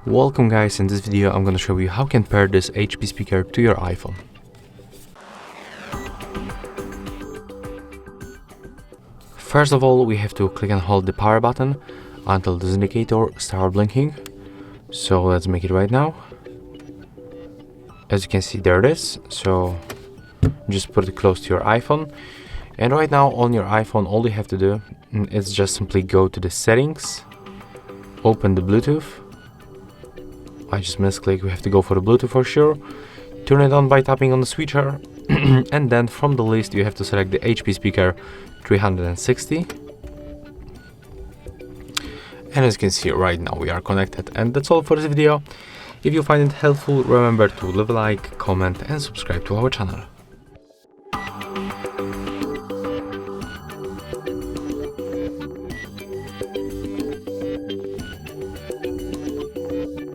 Welcome guys, in this video I'm gonna show you how you can pair this HP speaker to your iPhone. First of all, we have to click and hold the power button until this indicator starts blinking. So let's make it right now. As you can see, there it is. So just put it close to your iPhone. And right now on your iPhone, all you have to do is just simply go to the settings, open the Bluetooth. I just misclicked, we have to go for the Bluetooth for sure. Turn it on by tapping on the switcher. And then from the list you have to select the HP speaker 360. And as you can see right now we are connected. And that's all for this video. If you find it helpful, remember to leave a like, comment and subscribe to our channel.